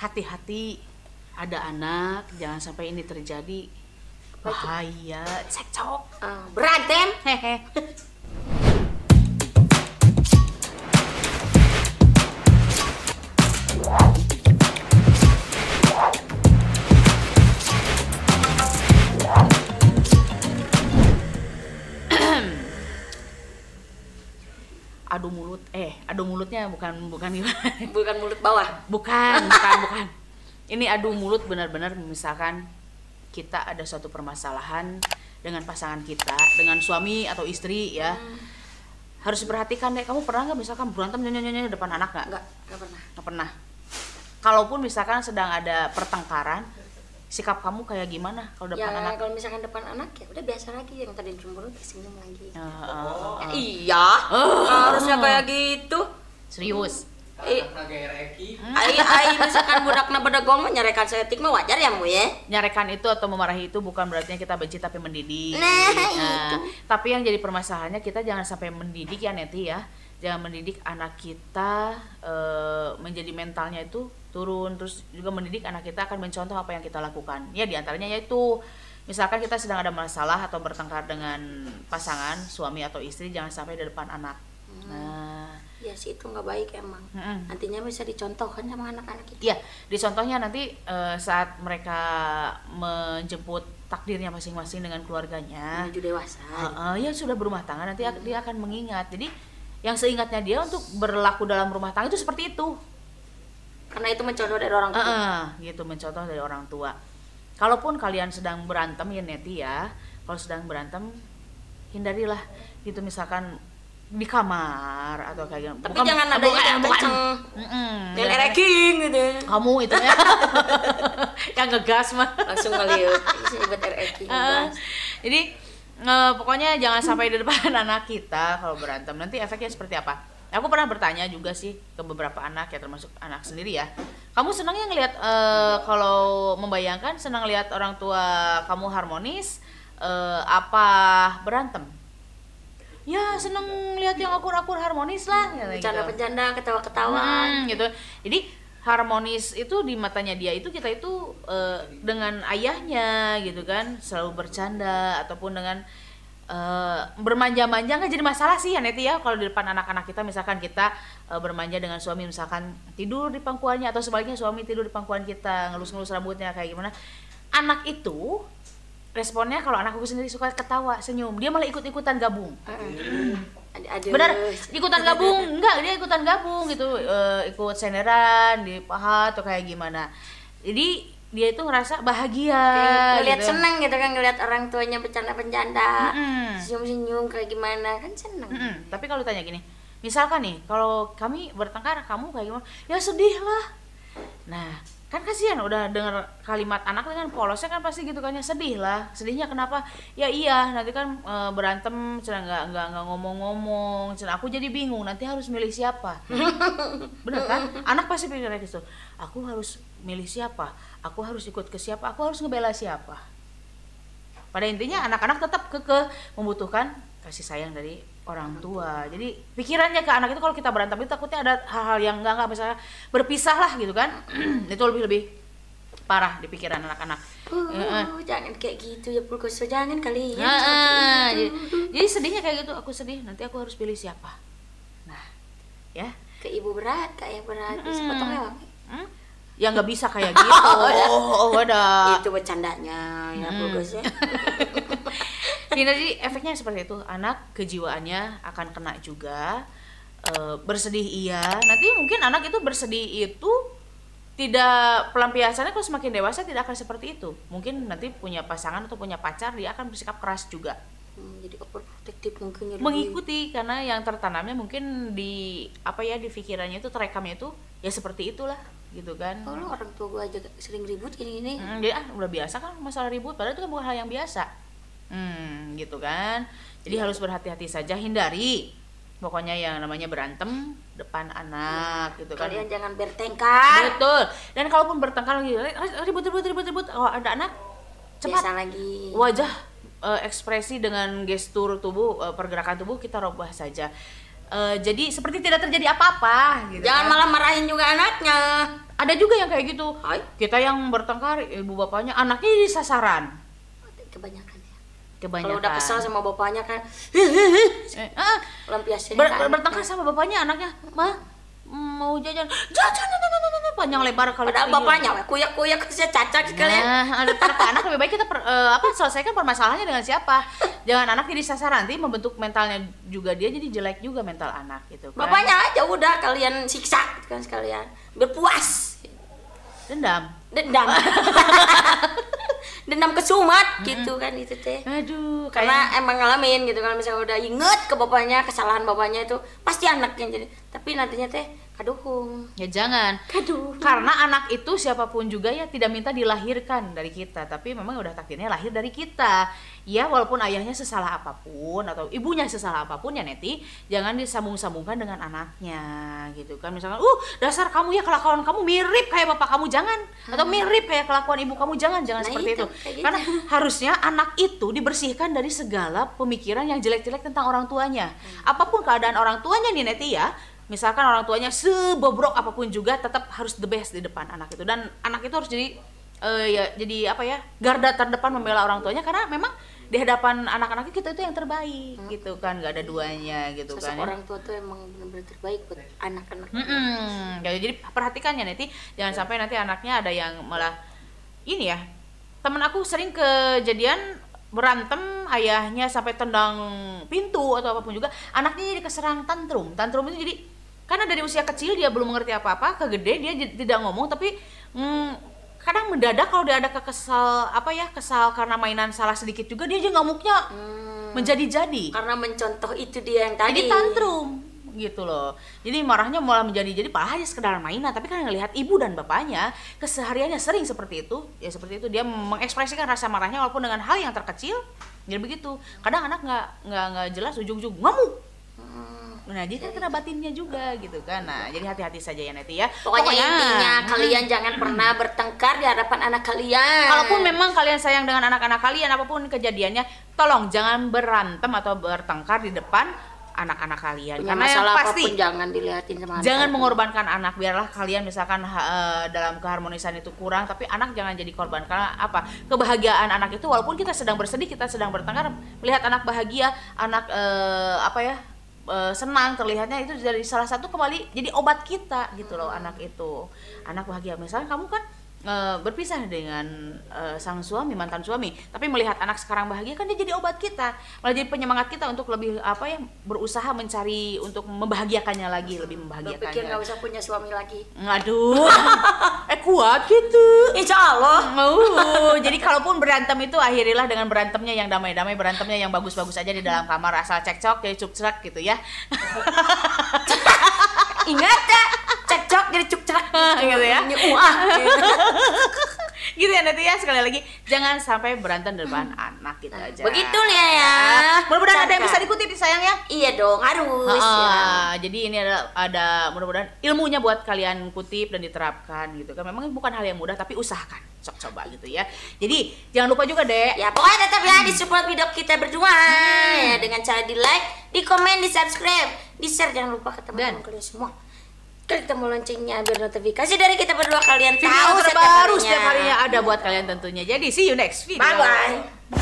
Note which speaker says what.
Speaker 1: hati-hati, ada anak, jangan sampai ini terjadi. Bahaya, cekcok,
Speaker 2: berantem.
Speaker 1: hehe. Adu mulutnya bukan gimana?
Speaker 2: Bukan mulut bawah.
Speaker 1: Bukan. Ini adu mulut benar-benar misalkan kita ada suatu permasalahan dengan pasangan kita, dengan suami atau istri ya. Harus diperhatikan deh, kamu pernah nggak misalkan berantem nyanyi depan anak nggak?
Speaker 2: Nggak pernah.
Speaker 1: Nggak pernah. Kalaupun misalkan sedang ada pertengkaran, sikap kamu kayak gimana kalau depan anak?
Speaker 2: Kalau misalkan depan anak ya udah biasa lagi, yang tadi cemburu senyum lagi.
Speaker 3: Iya, harusnya kayak gitu.
Speaker 1: Serius.
Speaker 2: Ai misalkan budakna bedegong nyarekan seetik mah wajar ya mu ya.
Speaker 1: Nyarekan itu atau memarahi itu bukan berarti kita benci tapi mendidik.
Speaker 2: Nah,
Speaker 1: tapi yang jadi permasalahannya kita jangan sampai mendidik ya Neti ya. Jangan mendidik anak kita menjadi mentalnya itu turun, terus juga mendidik anak kita akan mencontoh apa yang kita lakukan. Ya diantaranya yaitu misalkan kita sedang ada masalah atau bertengkar dengan pasangan suami atau istri, jangan sampai di depan anak. Nah,
Speaker 2: ya sih itu nggak baik emang. Nantinya bisa dicontohkan sama anak-anak kita.
Speaker 1: iya, dicontohnya nanti saat mereka menjemput takdirnya masing-masing dengan keluarganya,
Speaker 2: Menuju dewasa.
Speaker 1: ya sudah berumah tangga, nanti dia akan mengingat. Jadi yang seingatnya dia untuk berlaku dalam rumah tangga itu seperti itu.
Speaker 2: Karena itu mencontoh dari orang tua.
Speaker 1: Gitu, mencontoh dari orang tua. Kalaupun kalian sedang berantem ya Neti ya, kalau sedang berantem hindarilah gitu, misalkan di kamar atau kayak gitu.
Speaker 2: Tapi jangan ada yang kenceng. Dan ereking gitu.
Speaker 1: Kamu itu ya. Yang ngegas mah.
Speaker 2: Langsung ngeliat. Bisa buat ereking.
Speaker 1: Jadi pokoknya jangan sampai di depan anak kita kalau berantem. Nanti efeknya seperti apa? Aku pernah bertanya juga sih ke beberapa anak ya, termasuk anak sendiri ya. Kamu senangnya ngelihat kalau membayangkan senang lihat orang tua kamu harmonis apa berantem? Ya seneng lihat yang akur-akur harmonis lah.
Speaker 2: Bercanda-bercanda, ketawa-ketawa.
Speaker 1: Gitu. Jadi harmonis itu di matanya dia itu kita itu dengan ayahnya gitu kan selalu bercanda ataupun dengan bermanja-manja nggak jadi masalah sih ya Neti ya, kalau di depan anak-anak kita misalkan kita bermanja dengan suami, misalkan tidur di pangkuannya atau sebaliknya suami tidur di pangkuan kita ngelus-ngelus rambutnya kayak gimana, anak itu responnya kalau anakku sendiri suka ketawa senyum, dia malah ikut-ikutan gabung. Benar, ikutan gabung, enggak dia ikutan gabung gitu, ikut senderan di paha atau kayak gimana, jadi dia itu ngerasa bahagia,
Speaker 2: ngeliat
Speaker 1: gitu.
Speaker 2: Seneng gitu kan, ngeliat orang tuanya bercanda-bercanda, senyum-senyum kayak gimana kan seneng.
Speaker 1: Tapi kalau tanya gini, misalkan nih kalau kami bertengkar kamu kayak gimana, ya sedih lah. Nah kan kasihan udah dengar kalimat anak kan polosnya kan pasti gitu kan, ya sedih lah. Sedihnya kenapa? Ya iya nanti kan berantem cenah nggak ngomong-ngomong, cenah aku jadi bingung nanti harus milih siapa. Bener kan? Anak pasti pikirnya gitu, aku harus milih siapa, aku harus ikut ke siapa, aku harus ngebela siapa. Pada intinya anak-anak tetap kekeh membutuhkan kasih sayang dari orang tua. Jadi pikirannya ke anak itu kalau kita berantem itu takutnya ada hal-hal yang enggak misalnya berpisah lah gitu kan. Itu lebih parah di pikiran anak-anak.
Speaker 2: Jangan kayak gitu ya Pulkoso, jangan kali ya.
Speaker 1: Jadi sedihnya kayak gitu, aku sedih nanti aku harus pilih siapa. Nah ya,
Speaker 2: ke ibu berat, ke ayah berat, bisa potong lewat.
Speaker 1: Ya nggak bisa kayak gitu.
Speaker 2: Itu bercandanya ya Pulkoso.
Speaker 1: Jadi efeknya seperti itu, anak kejiwaannya akan kena juga. Bersedih iya, nanti mungkin anak itu bersedih itu tidak, pelampiasannya kalau semakin dewasa tidak akan seperti itu. Mungkin nanti punya pasangan atau punya pacar dia akan bersikap keras juga.
Speaker 2: Jadi overprotective mungkin ya,
Speaker 1: mengikuti karena yang tertanamnya mungkin di apa ya, di pikirannya itu terekamnya itu ya seperti itulah gitu kan.
Speaker 2: Kalau orang tua gue aja sering ribut ini
Speaker 1: dia udah biasa kan masalah ribut, padahal itu kan bukan hal yang biasa. Gitu kan. Jadi harus berhati-hati saja, hindari pokoknya yang namanya berantem depan anak gitu kan.
Speaker 2: Kalian jangan bertengkar.
Speaker 1: Betul. Dan kalaupun bertengkar lagi ribut, oh ada anak cepat
Speaker 2: biasa lagi
Speaker 1: wajah, ekspresi dengan gestur tubuh, pergerakan tubuh kita rubah saja. jadi seperti tidak terjadi apa-apa gitu.
Speaker 2: Jangan
Speaker 1: kan.
Speaker 2: malah marahin juga anaknya.
Speaker 1: Ada juga yang kayak gitu.
Speaker 2: Ay.
Speaker 1: Kita yang bertengkar, ibu bapaknya, anaknya jadi sasaran.
Speaker 2: Kebanyakan ya.
Speaker 1: Kebanyakan.
Speaker 2: Kalau udah kesal sama bapaknya kan lampiasnya
Speaker 1: bertengkar sama bapaknya, anaknya, "Ma, mau jajan." Jajan panjang lebar kalau
Speaker 2: padahal
Speaker 1: itu.
Speaker 2: bapaknya kuyak-kuyak saya cacat sekalian.
Speaker 1: Nah, daripada ke anak lebih baik kita selesaikan permasalahannya dengan siapa. Jangan anak jadi sasaran, nanti membentuk mentalnya juga dia jadi jelek juga mental anak gitu kan.
Speaker 2: Bapaknya aja udah kalian siksa gitu kan sekalian. Berpuas.
Speaker 1: Dendam.
Speaker 2: Dendam kesumat gitu kan itu teh.
Speaker 1: Aduh,
Speaker 2: Karena emang ngalamin gitu kan, misalnya udah inget ke bapaknya, kesalahan bapaknya itu pasti anaknya jadi. Tapi nantinya teh kaduhung.
Speaker 1: ya jangan.
Speaker 2: Kaduhung.
Speaker 1: Karena anak itu siapapun juga ya tidak minta dilahirkan dari kita, tapi memang udah takdirnya lahir dari kita. Ya walaupun ayahnya sesalah apapun atau ibunya sesalah apapun ya Neti, jangan disambung-sambungkan dengan anaknya gitu kan. Misalkan, dasar kamu ya kelakuan kamu mirip kayak bapak kamu, jangan. Atau mirip kayak kelakuan ibu kamu, jangan seperti itu.
Speaker 2: Kayak gitu.
Speaker 1: Karena harusnya anak itu dibersihkan dari segala pemikiran yang jelek-jelek tentang orang tuanya. Apapun keadaan orang tuanya nih Neti ya, misalkan orang tuanya sebobrok apapun juga tetap harus the best di depan anak itu, dan anak itu harus jadi garda terdepan membela orang tuanya, karena memang di hadapan anak-anak kita itu yang terbaik gitu kan, nggak ada duanya gitu
Speaker 2: Sosok
Speaker 1: kan.
Speaker 2: orang tua tuh emang benar-benar terbaik buat anak-anak.
Speaker 1: Jadi perhatikan ya Neti, jangan sampai nanti anaknya ada yang malah ini ya. Temen aku sering kejadian berantem, ayahnya sampai tendang pintu atau apapun juga, anaknya jadi keserang tantrum. Tantrum itu jadi karena dari usia kecil dia belum mengerti apa-apa, ke gede dia tidak ngomong, tapi kadang mendadak kalau dia ada kesal karena mainan salah sedikit juga, dia aja ngamuknya menjadi-jadi.
Speaker 2: Karena mencontoh itu dia yang tadi.
Speaker 1: Jadi tantrum gitu loh. Jadi marahnya malah menjadi padahal hanya sekedar mainan, tapi kan ngelihat ibu dan bapaknya kesehariannya sering seperti itu, ya seperti itu dia mengekspresikan rasa marahnya walaupun dengan hal yang terkecil. Jadi begitu. Kadang anak nggak jelas ujung-ujung ngamuk. Nah, jadi kan kena batinnya juga gitu kan. Nah, jadi hati-hati saja ya Neti ya.
Speaker 2: Pokoknya intinya kalian jangan pernah bertengkar di hadapan anak kalian.
Speaker 1: Kalaupun memang kalian sayang dengan anak-anak kalian, apapun kejadiannya, tolong jangan berantem atau bertengkar di depan anak-anak kalian.
Speaker 2: Punya
Speaker 1: Karena yang
Speaker 2: masalah
Speaker 1: pasti
Speaker 2: apapun jangan dilihatin sama anak.
Speaker 1: jangan mengorbankan anak. Biarlah kalian misalkan dalam keharmonisan itu kurang, tapi anak jangan jadi korban. Karena apa? Kebahagiaan anak itu, walaupun kita sedang bersedih, kita sedang bertengkar, melihat anak bahagia, anak senang terlihatnya, itu dari salah satu kembali jadi obat kita gitu loh. Anak itu, anak bahagia. Misalnya kamu kan berpisah dengan sang suami, mantan suami, tapi melihat anak sekarang bahagia, kan dia jadi obat kita, malah jadi penyemangat kita untuk lebih berusaha mencari untuk membahagiakannya lagi, lebih membahagiakannya.
Speaker 2: Pikir nggak usah punya suami lagi.
Speaker 1: Aduh, kuat gitu.
Speaker 2: Insya Allah.
Speaker 1: Jadi kalaupun berantem itu akhirilah dengan berantemnya yang damai-damai, berantemnya yang bagus-bagus aja di dalam kamar, asal cekcok jadi cukcrak gitu ya.
Speaker 2: Ingat ya, cekcok jadi cukcrak
Speaker 1: gitu ya. Gitu ya Neti ya, sekali lagi jangan sampai berantem di depan anak gitu aja.
Speaker 2: Begitu ya.
Speaker 1: Mudah-mudahan ada yang bisa dikutip sayang ya.
Speaker 2: Iya dong, harus ya.
Speaker 1: Jadi ini ada mudah-mudahan ilmunya buat kalian kutip dan diterapkan gitu kan. Memang bukan hal yang mudah, tapi usahakan, sok coba gitu ya. Jadi jangan lupa juga Dek.
Speaker 2: Ya pokoknya tetap ya di support video kita berdua ya, dengan cara di like, di komen, di subscribe, di share, jangan lupa ke teman-teman kalian semua. Klik tombol loncengnya biar notifikasi dari kita berdua kalian
Speaker 1: Video
Speaker 2: tahu
Speaker 1: terbaru setiap harinya ada buat kalian tentunya. Jadi see you next video.
Speaker 2: Bye bye.